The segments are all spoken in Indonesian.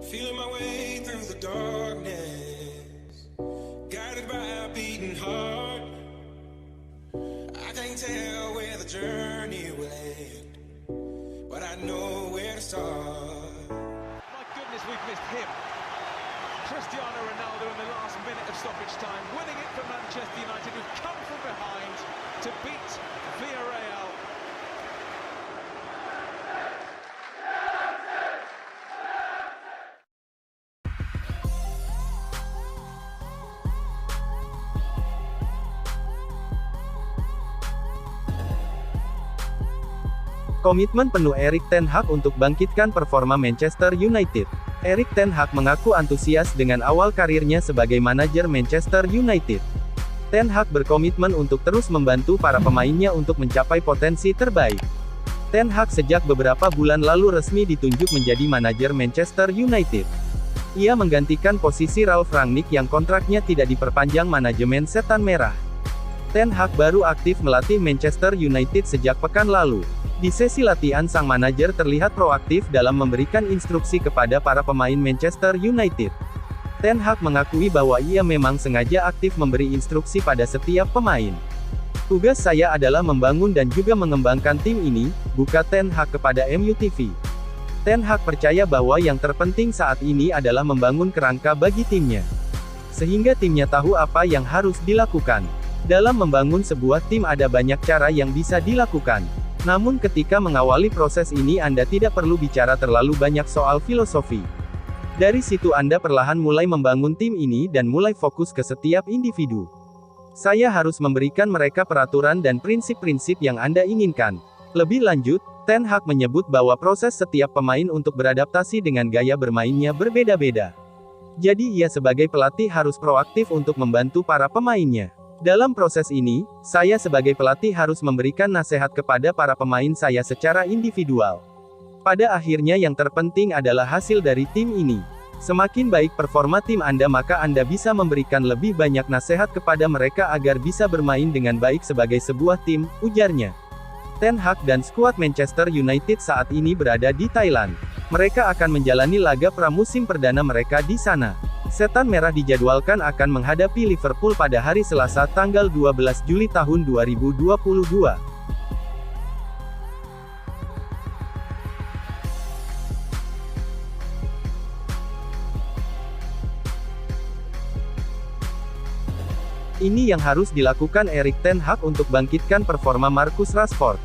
Feeling my way through the darkness, guided by a beating heart. I can't tell where the journey will end, but I know where to start. My goodness, we've missed him. Cristiano Ronaldo in the last minute of stoppage time, winning it for Manchester United, who've come from behind to beat Villarreal. Komitmen penuh Erik ten Hag untuk bangkitkan performa Manchester United. Erik ten Hag mengaku antusias dengan awal karirnya sebagai manajer Manchester United. Ten Hag berkomitmen untuk terus membantu para pemainnya untuk mencapai potensi terbaik. Ten Hag sejak beberapa bulan lalu resmi ditunjuk menjadi manajer Manchester United. Ia menggantikan posisi Ralf Rangnick yang kontraknya tidak diperpanjang manajemen Setan Merah. Ten Hag baru aktif melatih Manchester United sejak pekan lalu. Di sesi latihan sang manajer terlihat proaktif dalam memberikan instruksi kepada para pemain Manchester United. Ten Hag mengakui bahwa ia memang sengaja aktif memberi instruksi pada setiap pemain. "Tugas saya adalah membangun dan juga mengembangkan tim ini," buka Ten Hag kepada MUTV. Ten Hag percaya bahwa yang terpenting saat ini adalah membangun kerangka bagi timnya, sehingga timnya tahu apa yang harus dilakukan. Dalam membangun sebuah tim ada banyak cara yang bisa dilakukan. Namun ketika mengawali proses ini Anda tidak perlu bicara terlalu banyak soal filosofi. Dari situ Anda perlahan mulai membangun tim ini dan mulai fokus ke setiap individu. Saya harus memberikan mereka peraturan dan prinsip-prinsip yang Anda inginkan. Lebih lanjut, Ten Hag menyebut bahwa proses setiap pemain untuk beradaptasi dengan gaya bermainnya berbeda-beda. Jadi ia sebagai pelatih harus proaktif untuk membantu para pemainnya. Dalam proses ini, saya sebagai pelatih harus memberikan nasihat kepada para pemain saya secara individual. Pada akhirnya yang terpenting adalah hasil dari tim ini. Semakin baik performa tim Anda maka Anda bisa memberikan lebih banyak nasihat kepada mereka agar bisa bermain dengan baik sebagai sebuah tim, ujarnya. Ten Hag dan skuad Manchester United saat ini berada di Thailand. Mereka akan menjalani laga pramusim perdana mereka di sana. Setan Merah dijadwalkan akan menghadapi Liverpool pada hari Selasa tanggal 12 Juli tahun 2022. Ini yang harus dilakukan Erik ten Hag untuk bangkitkan performa Marcus Rashford.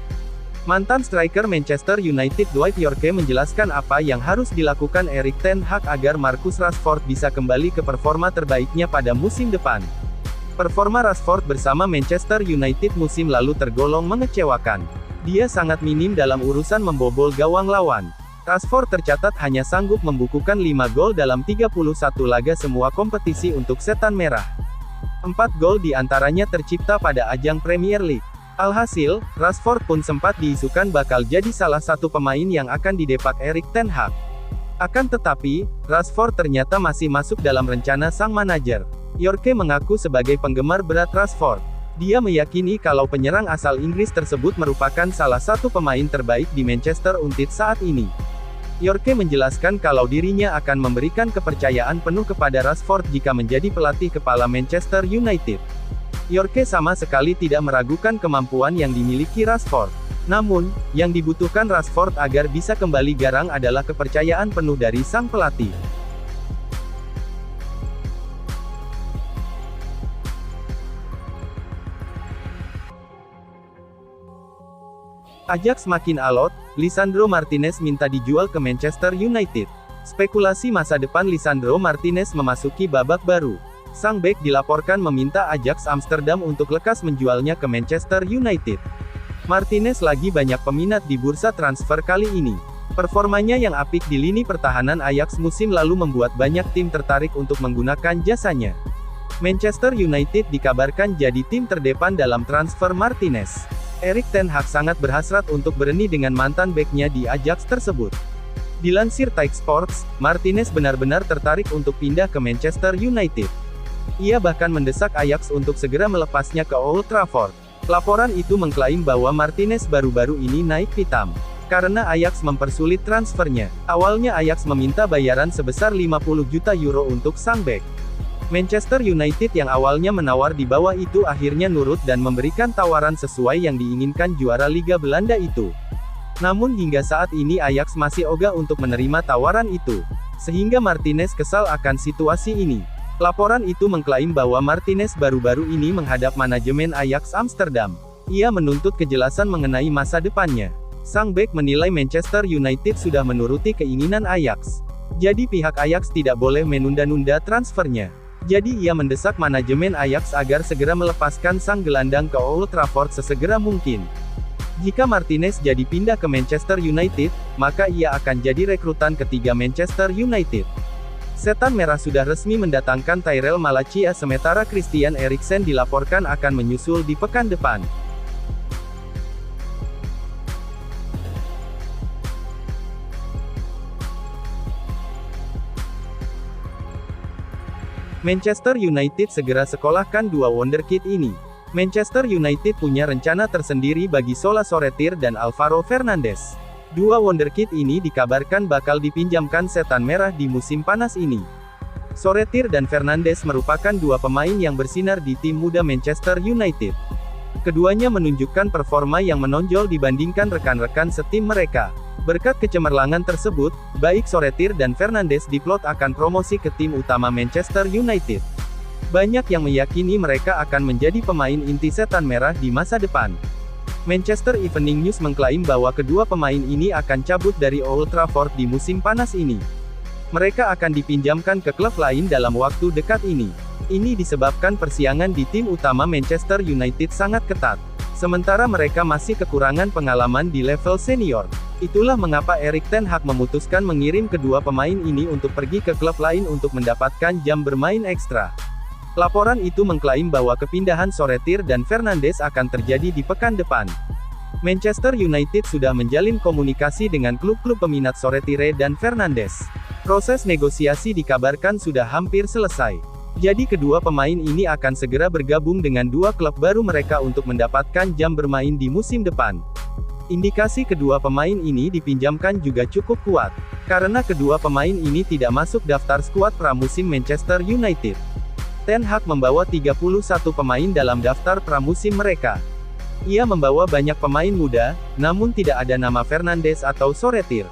Mantan striker Manchester United Dwight Yorke menjelaskan apa yang harus dilakukan Erik ten Hag agar Marcus Rashford bisa kembali ke performa terbaiknya pada musim depan. Performa Rashford bersama Manchester United musim lalu tergolong mengecewakan. Dia sangat minim dalam urusan membobol gawang lawan. Rashford tercatat hanya sanggup membukukan 5 gol dalam 31 laga semua kompetisi untuk Setan Merah. 4 gol diantaranya tercipta pada ajang Premier League. Alhasil, Rashford pun sempat diisukan bakal jadi salah satu pemain yang akan didepak Erik ten Hag. Akan tetapi, Rashford ternyata masih masuk dalam rencana sang manajer. Yorke mengaku sebagai penggemar berat Rashford. Dia meyakini kalau penyerang asal Inggris tersebut merupakan salah satu pemain terbaik di Manchester United saat ini. Yorke menjelaskan kalau dirinya akan memberikan kepercayaan penuh kepada Rashford jika menjadi pelatih kepala Manchester United. Yorke sama sekali tidak meragukan kemampuan yang dimiliki Rashford. Namun, yang dibutuhkan Rashford agar bisa kembali garang adalah kepercayaan penuh dari sang pelatih. Ajax makin alot, Lisandro Martinez minta dijual ke Manchester United. Spekulasi masa depan Lisandro Martinez memasuki babak baru. Sang bek dilaporkan meminta Ajax Amsterdam untuk lekas menjualnya ke Manchester United. Martinez lagi banyak peminat di bursa transfer kali ini. Performanya yang apik di lini pertahanan Ajax musim lalu membuat banyak tim tertarik untuk menggunakan jasanya. Manchester United dikabarkan jadi tim terdepan dalam transfer Martinez. Erik ten Hag sangat berhasrat untuk bereni dengan mantan beknya di Ajax tersebut. Dilansir Tike Sports, Martinez benar-benar tertarik untuk pindah ke Manchester United. Ia bahkan mendesak Ajax untuk segera melepasnya ke Old Trafford. Laporan itu mengklaim bahwa Martinez baru-baru ini naik pitam. karena Ajax mempersulit transfernya. Awalnya Ajax meminta bayaran sebesar 50 juta euro untuk sang bek. Manchester United yang awalnya menawar di bawah itu akhirnya nurut dan memberikan tawaran sesuai yang diinginkan juara Liga Belanda itu. Namun hingga saat ini Ajax masih ogah untuk menerima tawaran itu. Sehingga Martinez kesal akan situasi ini. Laporan itu mengklaim bahwa Martinez baru-baru ini menghadap manajemen Ajax Amsterdam. Ia menuntut kejelasan mengenai masa depannya. Sang bek menilai Manchester United sudah menuruti keinginan Ajax. Jadi pihak Ajax tidak boleh menunda-nunda transfernya. Jadi ia mendesak manajemen Ajax agar segera melepaskan sang gelandang ke Old Trafford sesegera mungkin. Jika Martinez jadi pindah ke Manchester United, maka ia akan jadi rekrutan ketiga Manchester United. Setan Merah sudah resmi mendatangkan Tyrell Malacia sementara Christian Eriksen dilaporkan akan menyusul di pekan depan. Manchester United segera sekolahkan dua wonderkid ini. Manchester United punya rencana tersendiri bagi Sola Soretir dan Alvaro Fernandes. Dua wonderkid ini dikabarkan bakal dipinjamkan Setan Merah di musim panas ini. Soretir dan Fernandes merupakan dua pemain yang bersinar di tim muda Manchester United. Keduanya menunjukkan performa yang menonjol dibandingkan rekan-rekan setim mereka. Berkat kecemerlangan tersebut, baik Soretir dan Fernandes diplot akan promosi ke tim utama Manchester United. Banyak yang meyakini mereka akan menjadi pemain inti Setan Merah di masa depan. Manchester Evening News mengklaim bahwa kedua pemain ini akan cabut dari Old Trafford di musim panas ini. Mereka akan dipinjamkan ke klub lain dalam waktu dekat ini. Ini disebabkan persiapan di tim utama Manchester United sangat ketat. Sementara mereka masih kekurangan pengalaman di level senior. Itulah mengapa Erik ten Hag memutuskan mengirim kedua pemain ini untuk pergi ke klub lain untuk mendapatkan jam bermain ekstra. Laporan itu mengklaim bahwa kepindahan Soretir dan Fernandes akan terjadi di pekan depan. Manchester United sudah menjalin komunikasi dengan klub-klub peminat Soretire dan Fernandes. Proses negosiasi dikabarkan sudah hampir selesai. Jadi kedua pemain ini akan segera bergabung dengan dua klub baru mereka untuk mendapatkan jam bermain di musim depan. Indikasi kedua pemain ini dipinjamkan juga cukup kuat, karena kedua pemain ini tidak masuk daftar skuad pramusim Manchester United. Ten Hag membawa 31 pemain dalam daftar pramusim mereka. Ia membawa banyak pemain muda, namun tidak ada nama Fernandes atau Soretir.